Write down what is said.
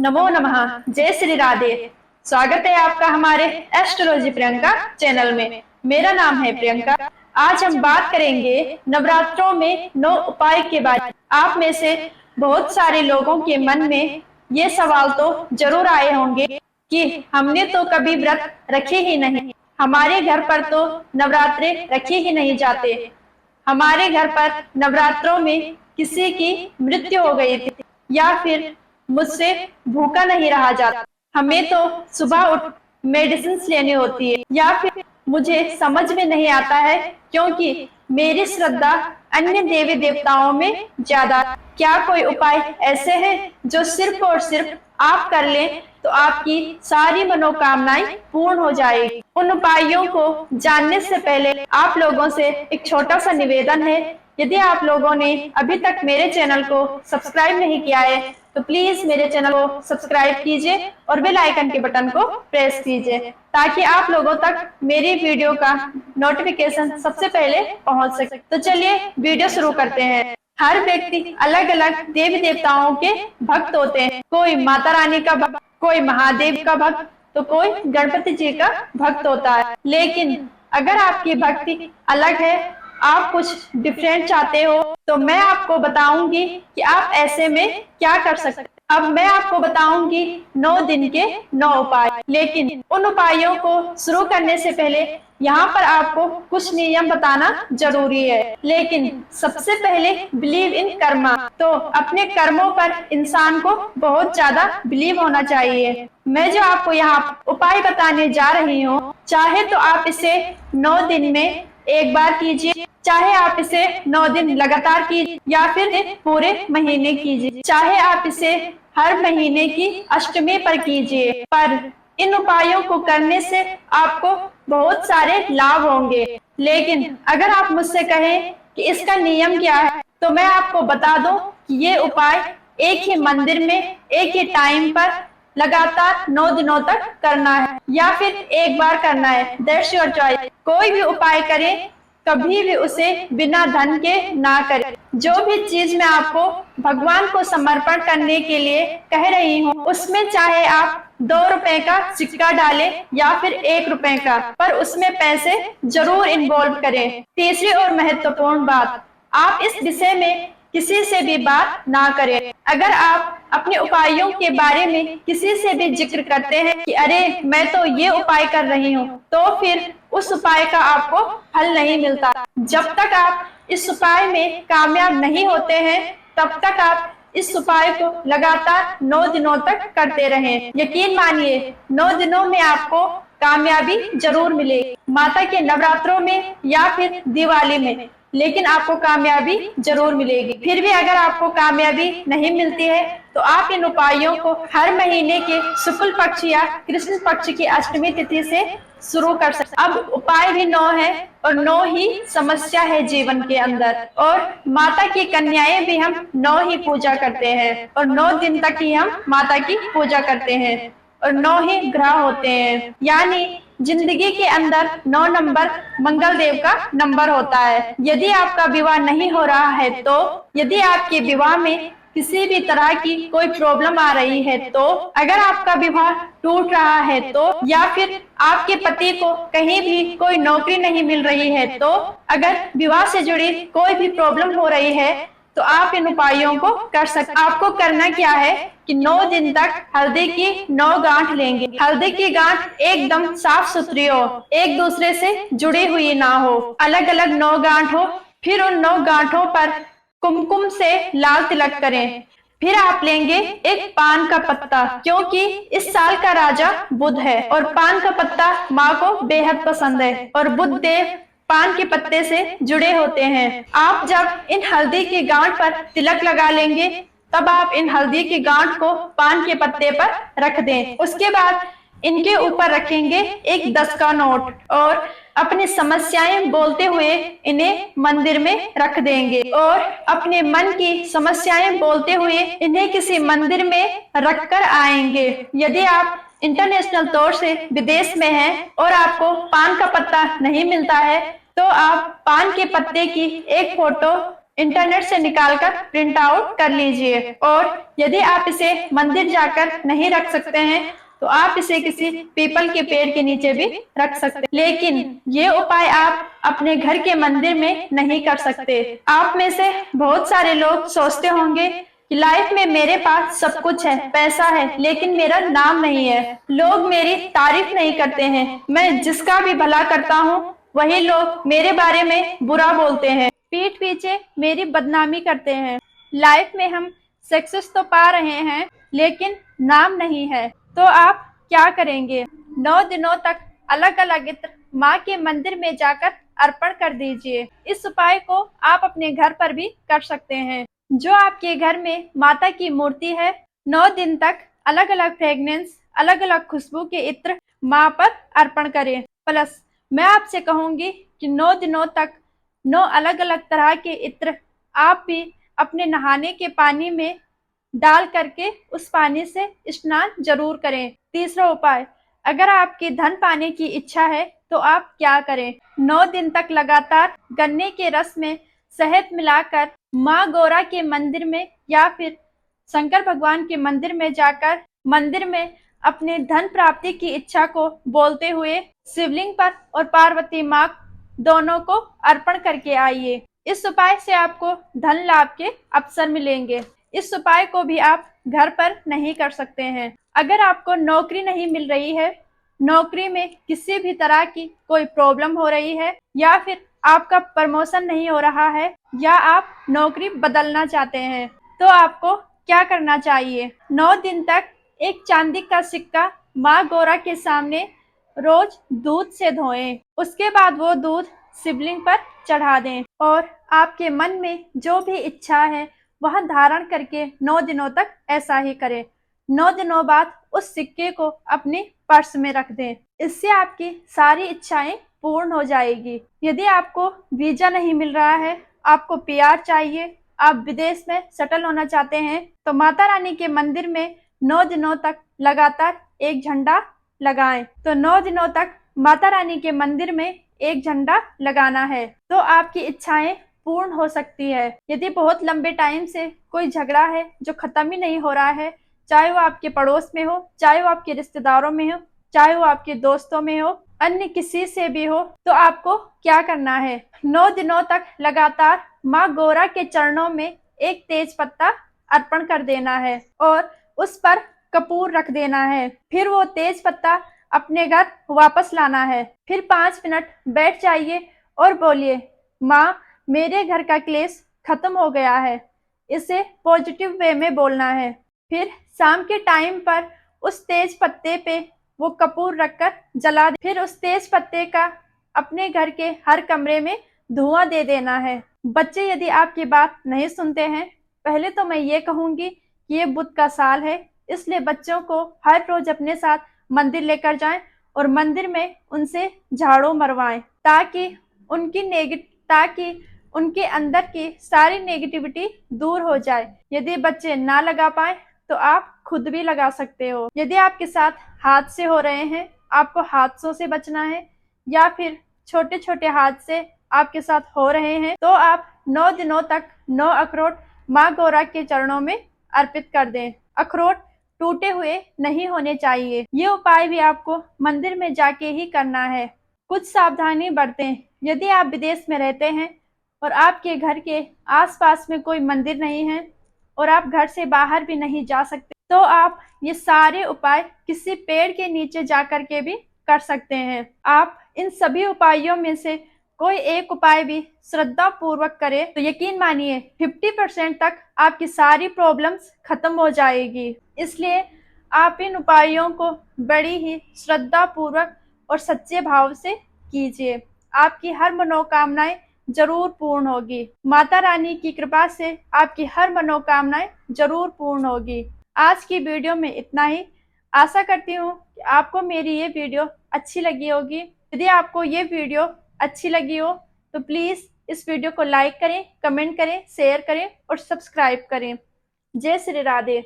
नमो नमः। जय श्री राधे। स्वागत है आपका हमारे एस्ट्रोलॉजी प्रियंका चैनल में। मेरा नाम है प्रियंका। आज हम बात करेंगे नवरात्रों में 9 उपाय के बारे में। आप में से बहुत सारे लोगों के मन में ये सवाल तो जरूर आए होंगे कि हमने तो कभी व्रत रखे ही नहीं, हमारे घर पर तो नवरात्रे रखे ही नहीं जाते, हमारे घर पर नवरात्रों में किसी की मृत्यु हो गई थी, या फिर मुझसे भूखा नहीं रहा जाता, हमें तो सुबह उठ मेडिसिन लेनी होती है, या फिर मुझे समझ में नहीं आता है क्योंकि मेरी श्रद्धा अन्य देवी देवताओं में ज्यादा। क्या कोई उपाय ऐसे हैं जो सिर्फ और सिर्फ आप कर लें तो आपकी सारी मनोकामनाएं पूर्ण हो जाएगी। उन उपायों को जानने से पहले आप लोगों से एक छोटा सा निवेदन है, यदि आप लोगों ने अभी तक मेरे चैनल को सब्सक्राइब नहीं किया है तो प्लीज मेरे चैनल को सब्सक्राइब कीजिए और बेल आइकन के बटन को प्रेस कीजिए ताकि आप लोगों तक मेरी वीडियो का नोटिफिकेशन सबसे पहले पहुंच सके। तो चलिए वीडियो शुरू करते हैं। हर व्यक्ति अलग अलग देवी देवताओं के भक्त होते हैं। कोई माता रानी का भक्त, कोई महादेव का भक्त, तो कोई गणपति जी का भक्त होता है। लेकिन अगर आपकी भक्ति अलग है, आप कुछ डिफरेंट चाहते हो, तो मैं आपको बताऊंगी कि आप ऐसे में क्या कर सकते हैं। अब मैं आपको बताऊंगी 9 दिन के 9 उपाय। लेकिन उन उपायों को शुरू करने से पहले यहाँ पर आपको कुछ नियम बताना जरूरी है। लेकिन सबसे पहले बिलीव इन कर्मा, तो अपने कर्मों पर इंसान को बहुत ज्यादा बिलीव होना चाहिए। मैं जो आपको यहाँ उपाय बताने जा रही हूँ, चाहे तो आप इसे 9 दिन में एक बार कीजिए, चाहे आप इसे 9 दिन लगातार कीजिए, या फिर पूरे महीने कीजिए, चाहे आप इसे हर महीने की अष्टमी पर कीजिए। पर इन उपायों को करने से आपको बहुत सारे लाभ होंगे। लेकिन अगर आप मुझसे कहें कि इसका नियम क्या है, तो मैं आपको बता दूं कि ये उपाय एक ही मंदिर में एक ही टाइम पर लगातार 9 दिनों तक करना है, या फिर एक बार करना है। That's your choice. कोई भी उपाय करें, कभी भी उसे बिना धन के ना करें। जो भी चीज मैं आपको भगवान को समर्पण करने के लिए कह रही हूँ, उसमें चाहे आप 2 रुपए का सिक्का डालें या फिर 1 रुपए का, पर उसमें पैसे जरूर इन्वॉल्व करें। तीसरी और महत्वपूर्ण बात, आप इस विषय में किसी से भी बात ना करें। अगर आप अपने उपायों के बारे में किसी से भी जिक्र करते हैं कि अरे मैं तो ये उपाय कर रही हूँ, तो फिर उस उपाय का आपको फल नहीं मिलता। जब तक आप इस उपाय में कामयाब नहीं होते हैं, तब तक आप इस उपाय को लगातार 9 दिनों तक करते रहें। यकीन मानिए 9 दिनों में आपको कामयाबी जरूर मिलेगी। माता के नवरात्रों में या फिर दिवाली में, लेकिन आपको कामयाबी जरूर मिलेगी। फिर भी अगर आपको कामयाबी नहीं मिलती है, तो आप इन उपायों को हर महीने के शुक्ल पक्ष या कृष्ण पक्ष की अष्टमी तिथि से शुरू कर सकते। अब उपाय भी 9 है और 9 ही समस्या है जीवन के अंदर, और माता की कन्याएं भी हम 9 ही पूजा करते हैं, और 9 दिन तक ही हम माता की पूजा करते हैं, और 9 ही ग्रह होते हैं। यानी जिंदगी के अंदर 9 नंबर मंगल देव का नंबर होता है। यदि आपका विवाह नहीं हो रहा है, तो यदि आपके विवाह में किसी भी तरह की कोई प्रॉब्लम आ रही है, तो अगर आपका विवाह टूट रहा है, तो या फिर आपके पति को कहीं भी कोई नौकरी नहीं मिल रही है, तो अगर विवाह से जुड़ी कोई भी प्रॉब्लम हो रही है, तो आप इन उपायों को कर सकते। आपको करना क्या है कि 9 दिन तक हल्दी की 9 गांठ लेंगे। हल्दी की गांठ एकदम साफ सुथरी हो, एक दूसरे से जुड़ी हुई ना हो, अलग अलग 9 गांठ हो। फिर उन 9 गांठों पर कुमकुम से लाल तिलक करें। फिर आप लेंगे एक पान का पत्ता, क्योंकि इस साल का राजा बुध है और पान का पत्ता माँ को बेहद पसंद है, और बुध देव पान के पत्ते से जुड़े होते हैं। आप जब इन हल्दी की गांठ पर तिलक लगा लेंगे, तब आप इन हल्दी की गांठ को पान के पत्ते पर रख दें। उसके बाद इनके ऊपर रखेंगे एक 10 का नोट, और अपनी समस्याएं बोलते हुए इन्हें मंदिर में रख देंगे, और अपने मन की समस्याएं बोलते हुए इन्हें किसी मंदिर में रखकर आएंगे। यदि आप इंटरनेशनल तौर से विदेश में हैं और आपको पान का पत्ता नहीं मिलता है, तो आप पान के पत्ते की एक फोटो इंटरनेट से निकालकर प्रिंट आउट कर लीजिए। और यदि आप इसे मंदिर जाकर नहीं रख सकते हैं तो आप इसे किसी पीपल के पेड़ के नीचे भी रख सकते हैं। लेकिन ये उपाय आप अपने घर के मंदिर में नहीं कर सकते। आप में से बहुत सारे लोग सोचते होंगे कि लाइफ में मेरे पास सब कुछ है, पैसा है, लेकिन मेरा नाम नहीं है, लोग मेरी तारीफ नहीं करते हैं, मैं जिसका भी भला करता हूँ वही लोग मेरे बारे में बुरा बोलते हैं, पीठ पीछे मेरी बदनामी करते हैं। लाइफ में हम सक्सेस तो पा रहे हैं लेकिन नाम नहीं है, तो आप क्या करेंगे? 9 दिनों तक अलग अलग इत्र माँ के मंदिर में जाकर अर्पण कर दीजिए। इस उपाय को आप अपने घर पर भी कर सकते हैं। जो आपके घर में माता की मूर्ति है, 9 दिन तक अलग अलग फ्रेग्रेंस, अलग अलग खुशबू के इत्र माँ पर अर्पण करें। प्लस मैं आपसे कहूंगी कि 9 दिनों तक 9 अलग अलग तरह के इत्र आप भी अपने नहाने के पानी में डाल करके उस पानी से स्नान जरूर करें। तीसरा उपाय, अगर आपकी धन पाने की इच्छा है तो आप क्या करें? 9 दिन तक लगातार गन्ने के रस में शहद मिलाकर माँ गौरा के मंदिर में या फिर शंकर भगवान के मंदिर में जाकर मंदिर में अपने धन प्राप्ति की इच्छा को बोलते हुए शिवलिंग पर और पार्वती माँ दोनों को अर्पण करके आइए। इस उपाय से आपको धन लाभ के अवसर मिलेंगे। इस उपाय को भी आप घर पर नहीं कर सकते हैं। अगर आपको नौकरी नहीं मिल रही है, नौकरी में किसी भी तरह की कोई प्रॉब्लम हो रही है, या फिर आपका प्रमोशन नहीं हो रहा है, या आप नौकरी बदलना चाहते हैं, तो आपको क्या करना चाहिए? 9 दिन तक एक चांदी का सिक्का माँ गौरा के सामने रोज दूध से धोएं। उसके बाद वो दूध शिवलिंग पर चढ़ा दें और आपके मन में जो भी इच्छा है वह धारण करके 9 दिनों तक ऐसा ही करें। 9 दिनों बाद उस सिक्के को अपने पर्स में रख दें। इससे आपकी सारी इच्छाएं पूर्ण हो जाएगी। यदि आपको वीजा नहीं मिल रहा है, आपको पीआर चाहिए, आप विदेश में सेटल होना चाहते हैं, तो माता रानी के मंदिर में 9 दिनों तक लगातार एक झंडा लगाएं। तो 9 दिनों तक माता रानी के मंदिर में एक झंडा लगाना है तो आपकी इच्छाएं पूर्ण हो सकती है। यदि बहुत लंबे टाइम से कोई झगड़ा है जो खत्म ही नहीं हो रहा है, चाहे वो आपके पड़ोस में हो, चाहे वो आपके रिश्तेदारों में हो, चाहे वो आपके दोस्तों में हो, अन्य किसी से भी हो, तो आपको क्या करना है? 9 दिनों तक लगातार माँ गौरा के चरणों में एक तेज पत्ता अर्पण कर देना है और उस पर कपूर रख देना है। फिर वो तेज पत्ता अपने घर वापस लाना है। फिर 5 मिनट बैठ जाइए और बोलिए, माँ मेरे घर का क्लेश खत्म हो गया है। इसे पॉजिटिव वे में बोलना है। फिर शाम के टाइम पर उस तेज पत्ते पे वो कपूर रखकर जला दे। फिर उस तेज पत्ते का अपने घर के हर कमरे में धुआं दे देना है। बच्चे यदि आपकी बात नहीं सुनते हैं, पहले तो मैं ये कहूंगी कि ये बुध का साल है, इसलिए बच्चों को हर रोज अपने साथ मंदिर लेकर जाएं और मंदिर में उनसे झाड़ू मरवाएं ताकि उनके अंदर की सारी नेगेटिविटी दूर हो जाए। यदि बच्चे ना लगा पाए तो आप खुद भी लगा सकते हो। यदि आपके साथ हादसे हो रहे हैं, आपको हादसों से बचना है, या फिर छोटे छोटे हादसे आपके साथ हो रहे हैं, तो आप 9 दिनों तक 9 अखरोट माँ गौरा के चरणों में अर्पित कर दें। अखरोट टूटे हुए नहीं होने चाहिए। ये उपाय भी आपको मंदिर में जाके ही करना है। कुछ सावधानी बरतें। यदि आप विदेश में रहते हैं और आपके घर के आसपास में कोई मंदिर नहीं है और आप घर से बाहर भी नहीं जा सकते, तो आप ये सारे उपाय किसी पेड़ के नीचे जाकर के भी कर सकते हैं। आप इन सभी उपायों में से कोई एक उपाय भी श्रद्धा पूर्वक करें तो यकीन मानिए 50% तक आपकी सारी प्रॉब्लम्स खत्म हो जाएगी। इसलिए आप इन उपायों को बड़ी ही श्रद्धा पूर्वक और सच्चे भाव से कीजिए। आपकी हर मनोकामनाएं जरूर पूर्ण होगी। माता रानी की कृपा से आपकी हर मनोकामनाएं जरूर पूर्ण होगी। आज की वीडियो में इतना ही। आशा करती हूँ कि आपको मेरी ये वीडियो अच्छी लगी होगी। यदि आपको ये वीडियो अच्छी लगी हो तो प्लीज़ इस वीडियो को लाइक करें, कमेंट करें, शेयर करें और सब्सक्राइब करें। जय श्री राधे।